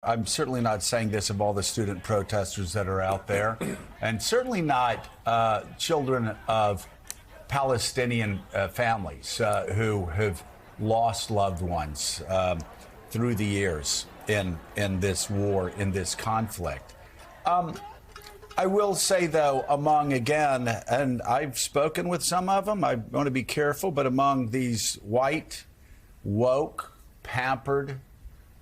I'm certainly not saying this of all the student protesters that are out there, and certainly not children of Palestinian families who have lost loved ones through the years in this war, in this conflict. I will say, though, again, and I've spoken with some of them, I want to be careful, but among these white, woke, pampered,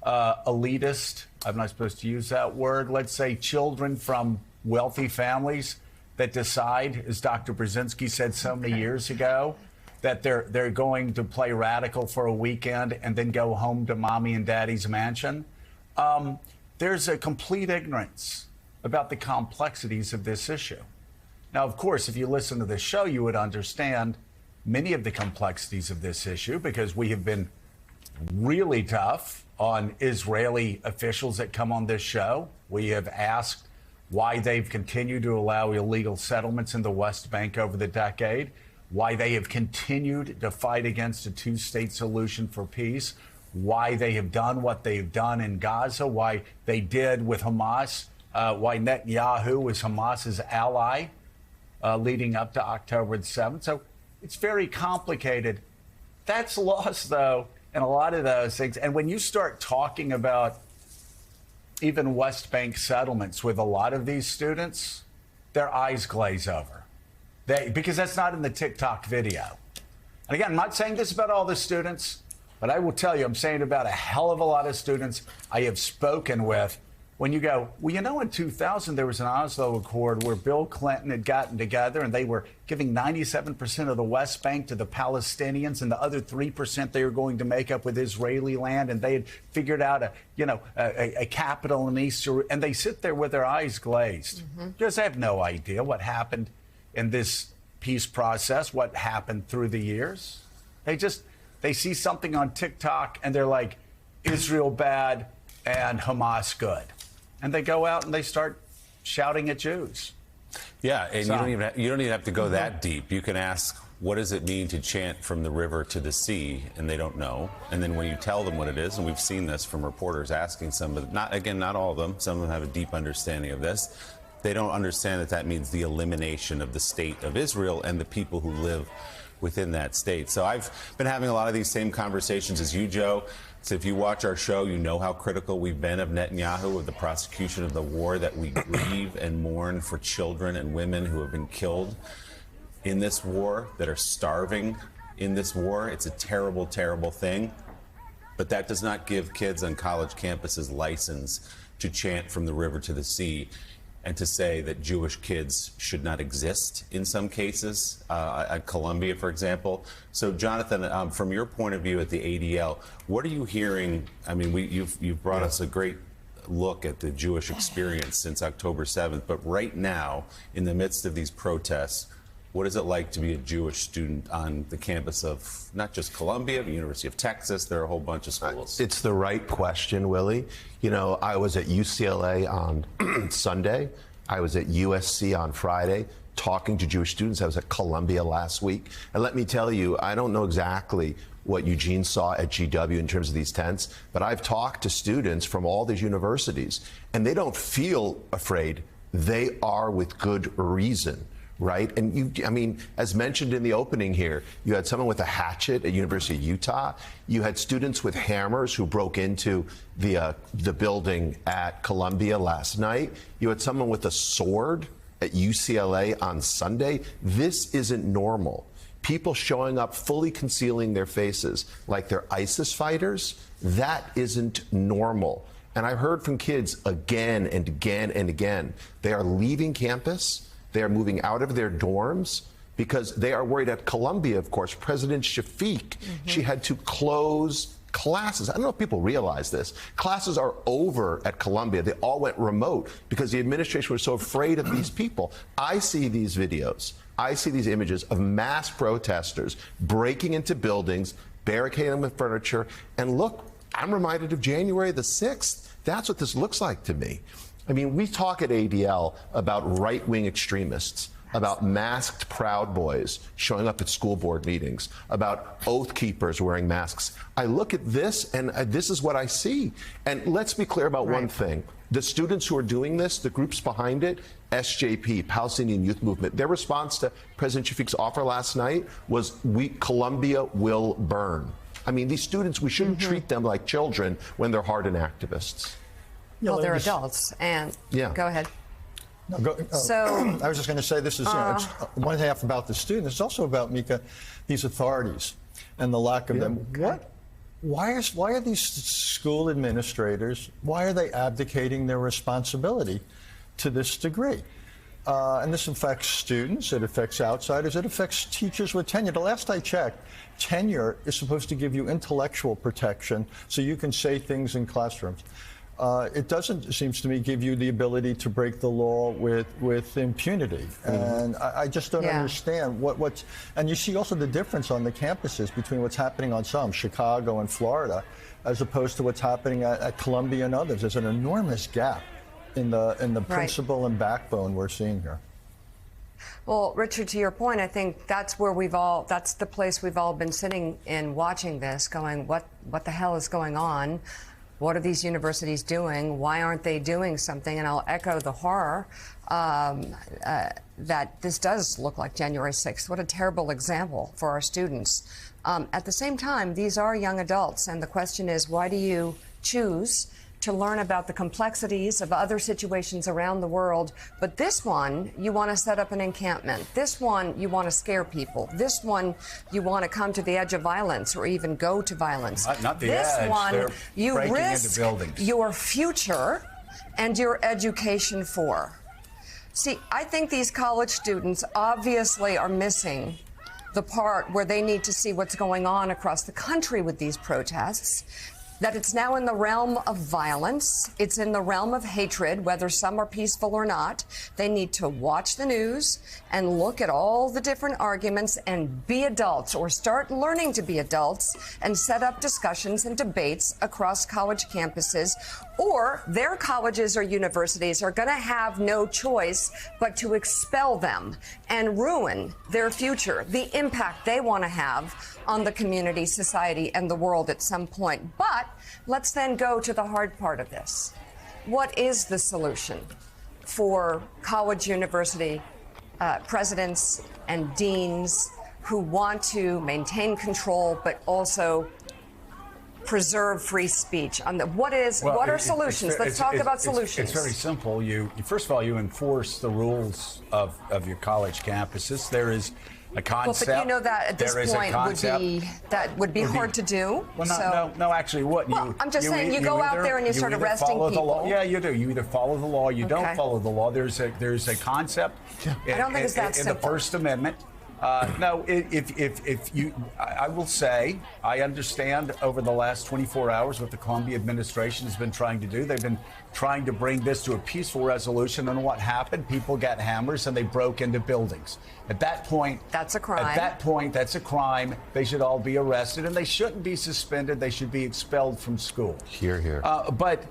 elitist, I'm not supposed to use that word, let's say children from wealthy families that decide, as Dr. Brzezinski said so many years ago, that they're going to play radical for a weekend and then go home to mommy and daddy's mansion. There's a complete ignorance about the complexities of this issue. Now, of course, if you listen to this show, you would understand many of the complexities of this issue because we have been really tough on Israeli officials that come on this show. We have asked why they've continued to allow illegal settlements in the West Bank over the decade, why they have continued to fight against a two-state solution for peace, why they have done what they've done in Gaza, why they did with Hamas, why Netanyahu was Hamas's ally leading up to October the 7th. So it's very complicated. That's lost, though, in a lot of those things. And when you start talking about even West Bank settlements with a lot of these students, their eyes glaze over. Because that's not in the TikTok video. And again, I'm not saying this about all the students, but I will tell you, I'm saying about a hell of a lot of students I have spoken with. When you go, well, you know, in 2000, there was an Oslo Accord where Bill Clinton had gotten together and they were giving 97% of the West Bank to the Palestinians and the other 3% they were going to make up with Israeli land. And they had figured out a capital in East Jerusalem. And they sit there with their eyes glazed. Just have no idea what happened in this peace process, what happened through the years. They see something on TikTok and they're like, Israel bad and Hamas good. And they go out and they start shouting at Jews. Yeah, and you don't even have to go that deep. You can ask, what does it mean to chant from the river to the sea? And they don't know. And then when you tell them what it is, and we've seen this from reporters asking some, but not all of them. Some of them have a deep understanding of this. They don't understand that that means the elimination of the state of Israel and the people who live within that state. So I've been having a lot of these same conversations as you, Joe. So if you watch our show, you know how critical we've been of Netanyahu, of the prosecution of the war, that we grieve and mourn for children and women who have been killed in this war, that are starving in this war. It's a terrible, terrible thing. But that does not give kids on college campuses license to chant from the river to the sea and to say that Jewish kids should not exist in some cases, at Columbia, for example. So, Jonathan, from your point of view at the ADL, what are you hearing? I mean, you've brought us a great look at the Jewish experience since October 7th, but right now, in the midst of these protests, what is it like to be a Jewish student on the campus of not just Columbia, but University of Texas? There are a whole bunch of schools. It's the right question, Willie. You know, I was at UCLA on Sunday. I was at USC on Friday talking to Jewish students. I was at Columbia last week. And let me tell you, I don't know exactly what Eugene saw at GW in terms of these tents, but I've talked to students from all these universities, and they don't feel afraid. They are with good reason. Right. And I mean, as mentioned in the opening here, you had someone with a hatchet at University of Utah. You had students with hammers who broke into the building at Columbia last night. You had someone with a sword at UCLA on Sunday. This isn't normal. People showing up fully concealing their faces like they're ISIS fighters. That isn't normal. And I heard from kids again and again and again. They are leaving campus. They are moving out of their dorms because they are worried. At Columbia, of course, President Shafiq, she had to close classes. I don't know if people realize this. Classes are over at Columbia. They all went remote because the administration was so afraid of these people. I see these videos. I see these images of mass protesters breaking into buildings, barricading them with furniture. And look, I'm reminded of January the 6th. That's what this looks like to me. I mean, we talk at ADL about right-wing extremists. about masked Proud Boys showing up at school board meetings, about Oath Keepers wearing masks. I look at this, and this is what I see. And let's be clear about one thing. The students who are doing this, the groups behind it, SJP, Palestinian Youth Movement, their response to President Shafiq's offer last night was, Columbia will burn. I mean, these students, we shouldn't treat them like children when they're hardened activists. Well, they're adults, and go ahead. No, so I was just going to say this is it's one half about the students. It's also about, Mika, these authorities and the lack of them. Why are these school administrators, why are they abdicating their responsibility to this degree? And this affects students, it affects outsiders, it affects teachers with tenure. The last I checked, tenure is supposed to give you intellectual protection so you can say things in classrooms. It doesn't, it seems to me, give you the ability to break the law with impunity. And I just don't understand what's... And you see also the difference on the campuses between what's happening on some, Chicago and Florida, as opposed to what's happening at Columbia and others. There's an enormous gap in the principle and backbone we're seeing here. Well, Richard, to your point, I think that's where that's the place we've all been sitting in watching this, going, what the hell is going on? What are these universities doing? Why aren't they doing something? And I'll echo the horror that this does look like January 6th. What a terrible example for our students. At the same time, these are young adults, and the question is, why do you choose to learn about the complexities of other situations around the world, but this one, you want to set up an encampment. This one, you want to scare people. This one, you want to come to the edge of violence or even go to violence. Not the this edge. one, They're you into risk buildings. Your future and your education for. See, I think these college students obviously are missing the part where they need to see what's going on across the country with these protests. That it's now in the realm of violence. It's in the realm of hatred, whether some are peaceful or not. They need to watch the news and look at all the different arguments and be adults, or start learning to be adults and set up discussions and debates across college campuses, or their colleges or universities are going to have no choice but to expel them and ruin their future, the impact they want to have on the community, society, and the world at some point. But let's then go to the hard part of this. What is the solution for college university presidents and deans who want to maintain control but also preserve free speech? On the what are solutions? Let's talk about solutions. It's very simple. First of all, you enforce the rules of your college campuses. There is a concept. Well, but you know that at this point would be hard to do. Well, no, actually, what? Well, I'm just saying, you go out there and you start arresting people. Yeah, you do. You either follow the law, you don't follow the law. There's a concept. I don't think it's that simple. In the First Amendment. No, I will say, I understand over the last 24 hours what the Columbia administration has been trying to do. They've been trying to bring this to a peaceful resolution. And what happened? People got hammers and they broke into buildings. At that point, that's a crime. At that point, that's a crime. They should all be arrested, and they shouldn't be suspended. They should be expelled from school. Hear, hear. But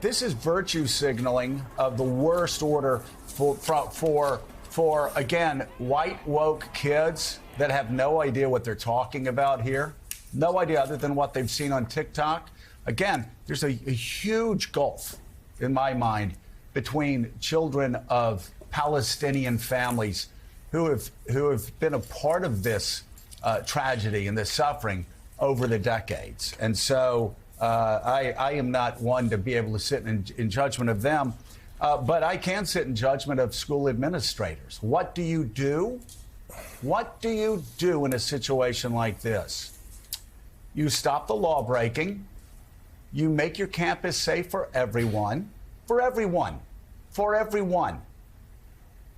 this is virtue signaling of the worst order for, again, white woke kids that have no idea what they're talking about here. No idea other than what they've seen on TikTok. Again, there's a huge gulf, in my mind, between children of Palestinian families who have been a part of this tragedy and this suffering over the decades. And so I am not one to be able to sit in judgment of them. But I can sit in judgment of school administrators. What do you do? What do you do in a situation like this? You stop the law breaking. You make your campus safe for everyone. For everyone. For everyone.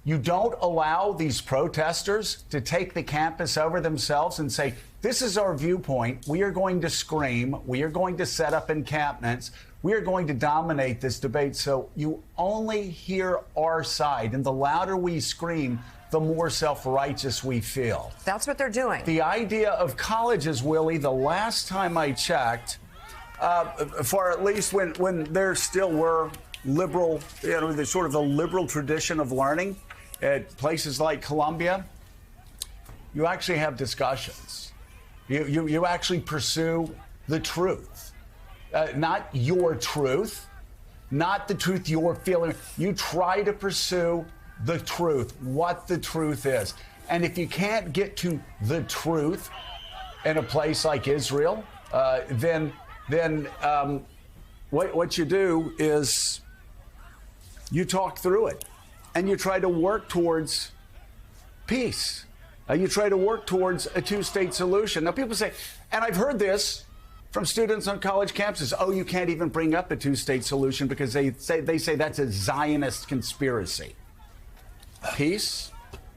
You don't allow these protesters to take the campus over themselves and say, this is our viewpoint. We are going to scream. We are going to set up encampments. We are going to dominate this debate. So you only hear our side. And the louder we scream, the more self-righteous we feel. That's what they're doing. The idea of colleges, Willie, the last time I checked, for at least when there still were liberal, the sort of the liberal tradition of learning, at places like Columbia, you actually have discussions. You actually pursue the truth, not your truth, not the truth you're feeling. You try to pursue the truth, what the truth is. And if you can't get to the truth in a place like Israel, then what you do is you talk through it and you try to work towards peace. You try to work towards a two-state solution. Now, people say, and I've heard this from students on college campuses, oh, you can't even bring up a two-state solution because they say that's a Zionist conspiracy. Peace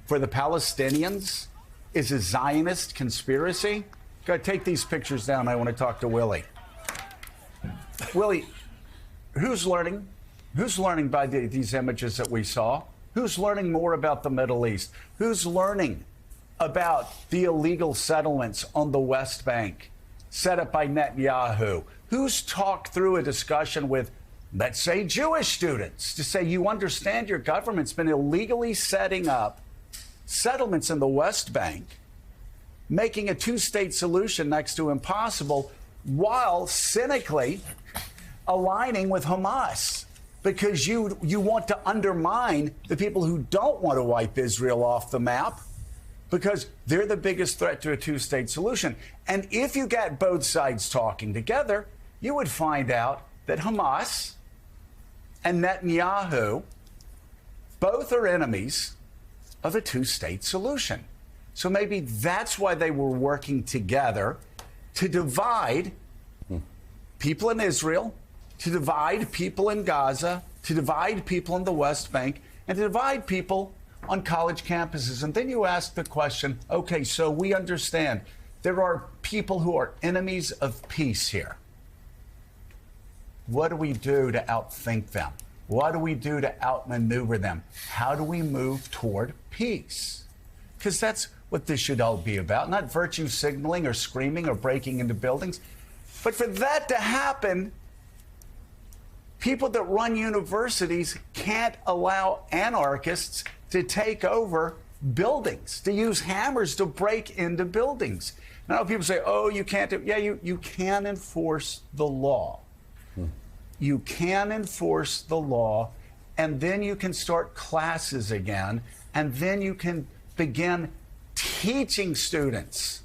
for the Palestinians is a Zionist conspiracy? Go ahead, take these pictures down. I want to talk to Willie. Willie, who's learning? Who's learning by these images that we saw? Who's learning more about the Middle East? Who's learning about the illegal settlements on the West Bank set up by Netanyahu? Who's talked through a discussion with, let's say, Jewish students to say, you understand your government's been illegally setting up settlements in the West Bank, making a two-state solution next to impossible, while cynically aligning with Hamas because you want to undermine the people who don't want to wipe Israel off the map because they're the biggest threat to a two-state solution. And if you get both sides talking together, you would find out that Hamas and Netanyahu both are enemies of a two-state solution. So maybe that's why they were working together to divide people in Israel, to divide people in Gaza, to divide people in the West Bank, and to divide people on college campuses. And then you ask the question, okay, so we understand there are people who are enemies of peace here. What do we do to outthink them? What do we do to outmaneuver them? How do we move toward peace? Because that's what this should all be about, not virtue signaling or screaming or breaking into buildings. But for that to happen, people that run universities can't allow anarchists to take over buildings, to use hammers to break into buildings. Now people say, oh, you can't do, yeah, you can enforce the law. You can enforce the law, and then you can start classes again, and then you can begin teaching students,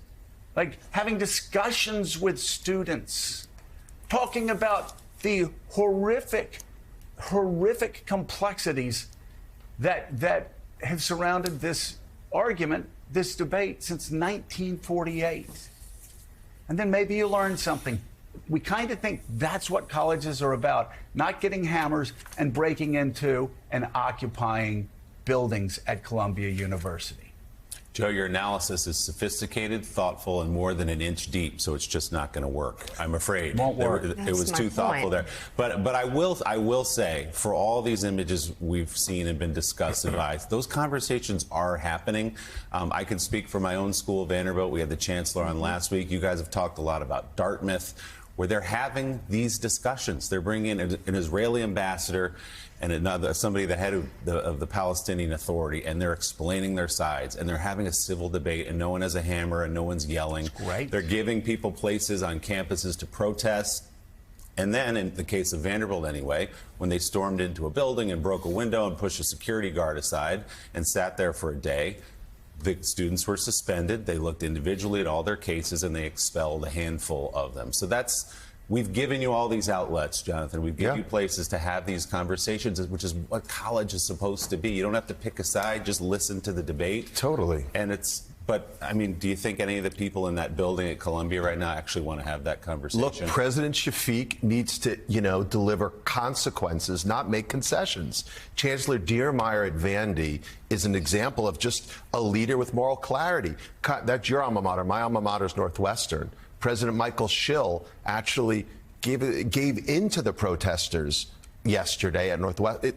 like having discussions with students, talking about the horrific complexities that have surrounded this argument, this debate since 1948. And then maybe you learn something. We kind of think that's what colleges are about, not getting hammers and breaking into and occupying buildings at Columbia University. Joe, your analysis is sophisticated, thoughtful, and more than an inch deep, so it's just not going to work. I'm afraid. Won't work. It was too thoughtful there. But I will say, for all these images we've seen and been discussed and advised, those conversations are happening. I can speak for my own school, Vanderbilt. We had the chancellor on last week. You guys have talked a lot about Dartmouth, where they're having these discussions. They're bringing in an Israeli ambassador and somebody, the head of the Palestinian Authority, and they're explaining their sides, and they're having a civil debate, and no one has a hammer, and no one's yelling. Right. They're giving people places on campuses to protest. And then, in the case of Vanderbilt anyway, when they stormed into a building and broke a window and pushed a security guard aside and sat there for a day, the students were suspended. They looked individually at all their cases, and they expelled a handful of them. So we've given you all these outlets, Jonathan. We've given you places to have these conversations, which is what college is supposed to be. You don't have to pick a side, just listen to the debate. Totally. But, I mean, do you think any of the people in that building at Columbia right now actually want to have that conversation? Look, President Shafiq needs to, deliver consequences, not make concessions. Chancellor Diermeyer at Vandy is an example of just a leader with moral clarity. That's your alma mater. My alma mater is Northwestern. President Michael Schill actually gave in to the protesters yesterday at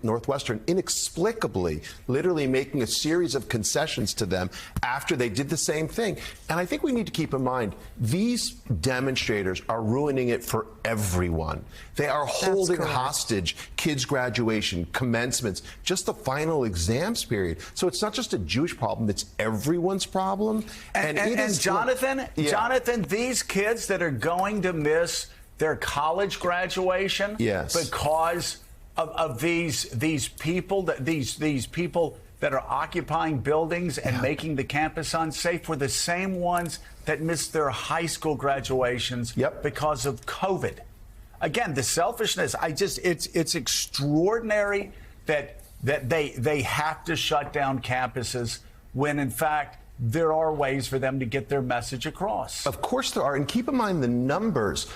Northwestern, inexplicably, literally making a series of concessions to them after they did the same thing. And I think we need to keep in mind, these demonstrators are ruining it for everyone. They are holding hostage kids' graduation, commencements, just the final exams period. So it's not just a Jewish problem, it's everyone's problem. And Jonathan, Jonathan, these kids that are going to miss their college graduation because of these people that are occupying buildings and making the campus unsafe were the same ones that missed their high school graduations because of COVID. Again, the selfishness, it's extraordinary that they have to shut down campuses when in fact there are ways for them to get their message across. Of course there are. And keep in mind the numbers.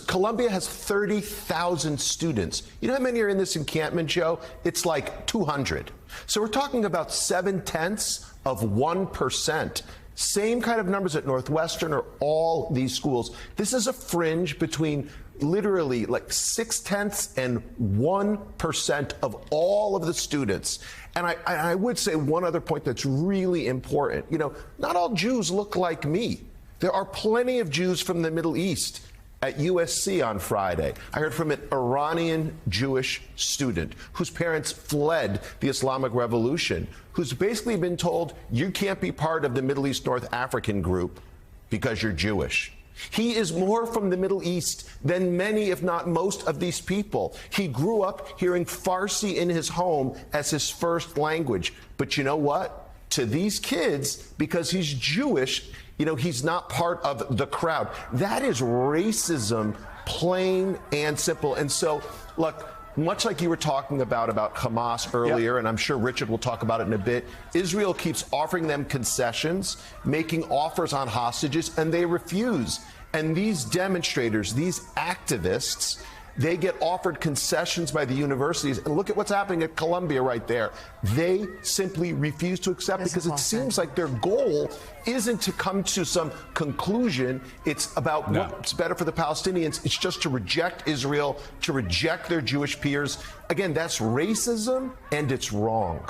Columbia has 30,000 students. You know how many are in this encampment, Joe? It's like 200. So we're talking about 0.7%. Same kind of numbers at Northwestern or all these schools. This is a fringe between literally like 0.6 and 1% of all of the students. And I would say one other point that's really important. You know, not all Jews look like me. There are plenty of Jews from the Middle East at USC on Friday. I heard from an Iranian Jewish student whose parents fled the Islamic Revolution, who's basically been told, you can't be part of the Middle East North African group because you're Jewish. He is more from the Middle East than many, if not most, of these people. He grew up hearing Farsi in his home as his first language. But you know what? To these kids, because he's Jewish, you know, he's not part of the crowd. That is racism, plain and simple. And so, look, much like you were talking about Hamas earlier, and I'm sure Richard will talk about it in a bit, Israel keeps offering them concessions, making offers on hostages, and they refuse. And these demonstrators, these activists, they get offered concessions by the universities. And look at what's happening at Columbia right there. They simply refuse to accept because it seems like their goal isn't to come to some conclusion. It's about what's better for the Palestinians. It's just to reject Israel, to reject their Jewish peers. Again, that's racism, and it's wrong.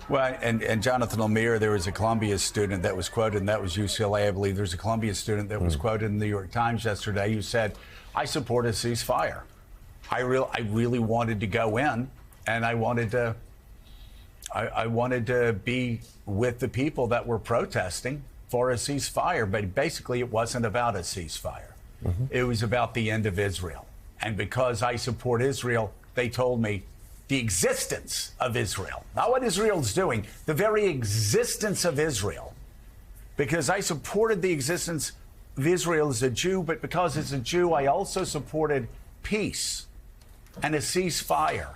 Well, and Jonathan Lemire, there was a Columbia student that was quoted, and that was UCLA, I believe. There's a Columbia student that was quoted in the New York Times yesterday who said, I support a ceasefire. I really wanted to go in, and I wanted to be with the people that were protesting for a ceasefire. But basically, it wasn't about a ceasefire. It was about the end of Israel. And because I support Israel, they told me the existence of Israel, not what Israel's doing, the very existence of Israel. Because I supported the existence of Israel as a Jew, but because as a Jew, I also supported peace and a ceasefire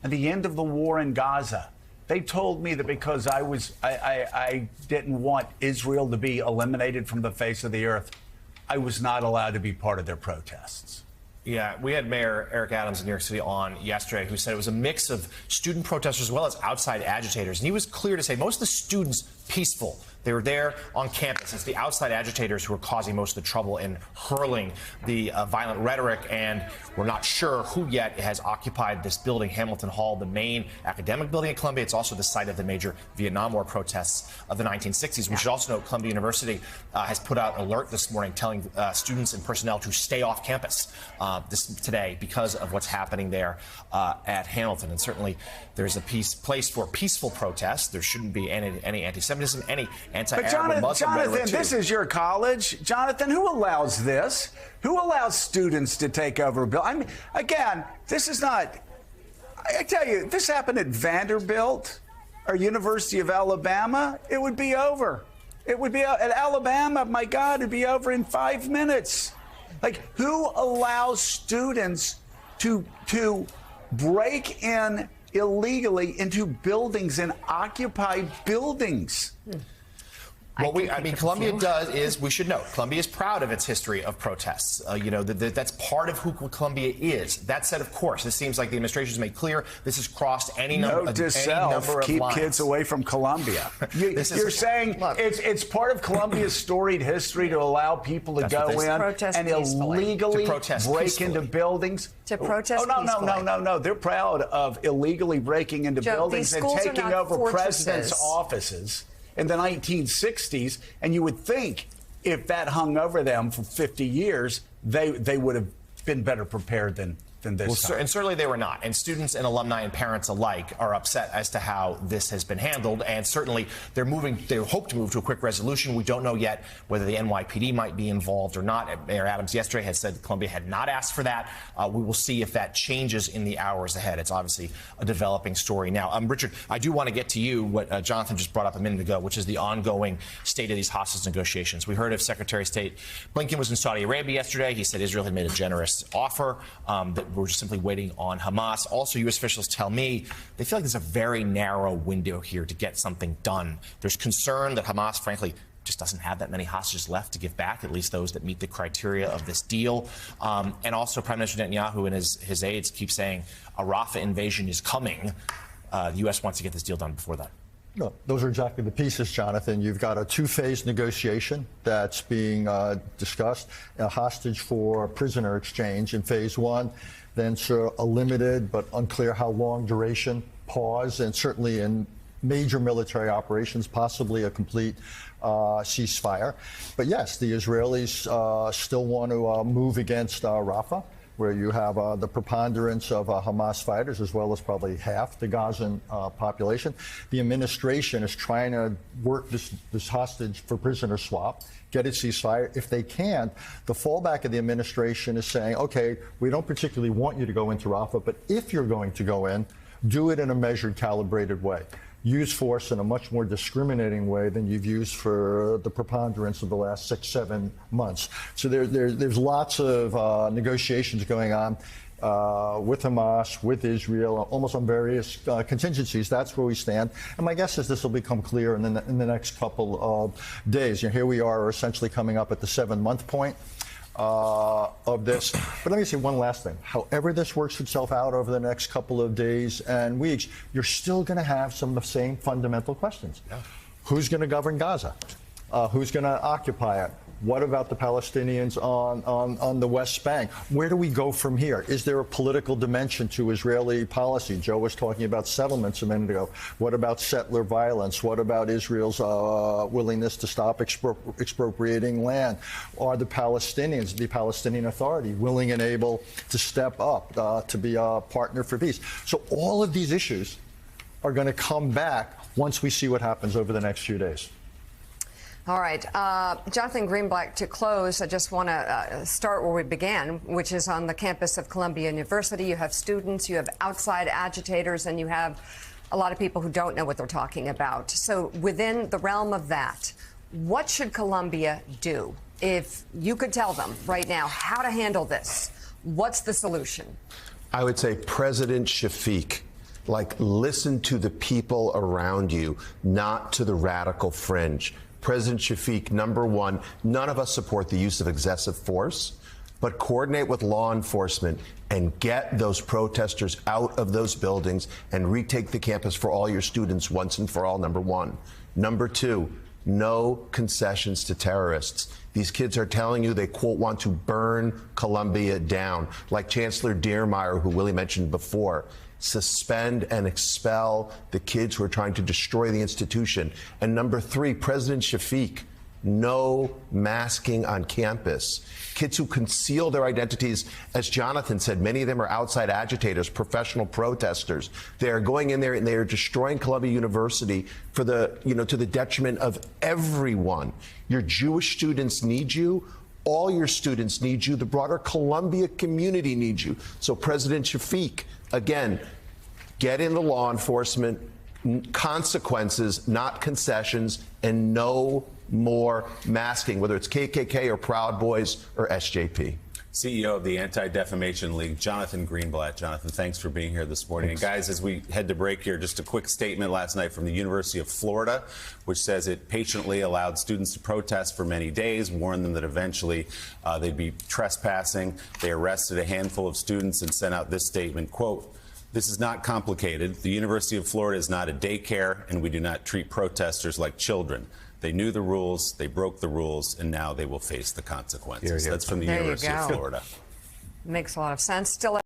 and the end of the war in Gaza. They told me that because I didn't want Israel to be eliminated from the face of the earth, I was not allowed to be part of their protests. Yeah, we had Mayor Eric Adams in New York City on yesterday, who said it was a mix of student protesters as well as outside agitators. And he was clear to say most of the students peaceful. They were there on campus. It's the outside agitators who are causing most of the trouble and hurling the violent rhetoric. And we're not sure who yet has occupied this building, Hamilton Hall, the main academic building at Columbia. It's also the site of the major Vietnam War protests of the 1960s. We should also note Columbia University has put out an alert this morning telling students and personnel to stay off campus today because of what's happening there at Hamilton. And certainly there's a place for peaceful protests. There shouldn't be any anti-Semitism, any anti-Arab or Muslim rhetoric, too. This is your college. Jonathan, who allows this? Who allows students to take over a building? I mean, again, this is not, I tell you, if this happened at Vanderbilt or University of Alabama, it would be over. It would be at Alabama, my God, it'd be over in 5 minutes. Like, who allows students to break in illegally into buildings and occupy buildings? Well, Columbia we should note, Columbia is proud of its history of protests. That's part of who Columbia is. That said, of course, this seems like the administration has made clear this has crossed any number of keep lines. kids away from Columbia. You're saying it's part of Columbia's storied history to allow people to go in and illegally break into buildings? To protest peacefully. No. They're proud of illegally breaking into buildings and taking over presidents' offices in the 1960s, and you would think if that hung over them for 50 years, they would have been better prepared than this time. And certainly they were not. And students and alumni and parents alike are upset as to how this has been handled. And certainly they hope to move to a quick resolution. We don't know yet whether the NYPD might be involved or not. Mayor Adams yesterday had said Columbia had not asked for that. We will see if that changes in the hours ahead. It's obviously a developing story. Now, Richard, I do want to get to you what Jonathan just brought up a minute ago, which is the ongoing state of these hostage negotiations. We heard of Secretary of State Blinken was in Saudi Arabia yesterday. He said Israel had made a generous offer that we're just simply waiting on Hamas. Also, U.S. officials tell me they feel like there's a very narrow window here to get something done. There's concern that Hamas, frankly, just doesn't have that many hostages left to give back, at least those that meet the criteria of this deal. And also, Prime Minister Netanyahu and his aides keep saying a Rafah invasion is coming. The U.S. wants to get this deal done before that. No, those are exactly the pieces, Jonathan. You've got a two-phase negotiation that's being discussed, a hostage for prisoner exchange in phase one, then a limited but unclear how long duration pause, and certainly in major military operations, possibly a complete ceasefire. But yes, the Israelis still want to move against Rafah, where you have the preponderance of Hamas fighters, as well as probably half the Gazan population. The administration is trying to work this hostage for prisoner swap, get a ceasefire. If they can't, the fallback of the administration is saying, okay, we don't particularly want you to go into Rafah, but if you're going to go in, do it in a measured, calibrated way. Use force in a much more discriminating way than you've used for the preponderance of the last 6-7 months. So there's lots of negotiations going on with Hamas, with Israel, almost on various contingencies. That's where we stand. And my guess is this will become clear in the next couple of days. Here we are essentially coming up at the 7-month point of this. But let me say one last thing. However this works itself out over the next couple of days and weeks, you're still going to have some of the same fundamental questions. Yeah. Who's going to govern Gaza? Who's going to occupy it? What about the Palestinians on the West Bank? Where do we go from here? Is there a political dimension to Israeli policy? Joe was talking about settlements a minute ago. What about settler violence? What about Israel's willingness to stop expropriating land? Are the Palestinians, the Palestinian Authority, willing and able to step up to be a partner for peace? So all of these issues are going to come back once we see what happens over the next few days. All right. Jonathan Greenblatt, to close, I just want to start where we began, which is on the campus of Columbia University. You have students, you have outside agitators, and you have a lot of people who don't know what they're talking about. So within the realm of that, what should Columbia do? If you could tell them right now how to handle this, what's the solution? I would say President Shafiq. Listen to the people around you, not to the radical fringe. President Shafiq, number one, none of us support the use of excessive force, but coordinate with law enforcement and get those protesters out of those buildings and retake the campus for all your students once and for all, number one. Number two, no concessions to terrorists. These kids are telling you they, quote, want to burn Columbia down, like Chancellor Dearmeyer, who Willie mentioned before. Suspend and expel the kids who are trying to destroy the institution. And number three, President Shafiq, no masking on campus. Kids who conceal their identities, as Jonathan said, many of them are outside agitators, professional protesters. They are going in there and they are destroying Columbia University for the, to the detriment of everyone. Your Jewish students need you. All your students need you. The broader Columbia community needs you. So President Shafiq, again, get in the law enforcement, consequences, not concessions, and no more masking, whether it's KKK or Proud Boys or SJP. CEO of the Anti-Defamation League, Jonathan Greenblatt. Jonathan, thanks for being here this morning. And guys, as we head to break here, just a quick statement last night from the University of Florida, which says it patiently allowed students to protest for many days, warned them that eventually they'd be trespassing. They arrested a handful of students and sent out this statement, quote, "This is not complicated. The University of Florida is not a daycare, and we do not treat protesters like children. They knew the rules, they broke the rules, and now they will face the consequences." Here, here. That's from the There you University of go. Florida. Makes a lot of sense. Still.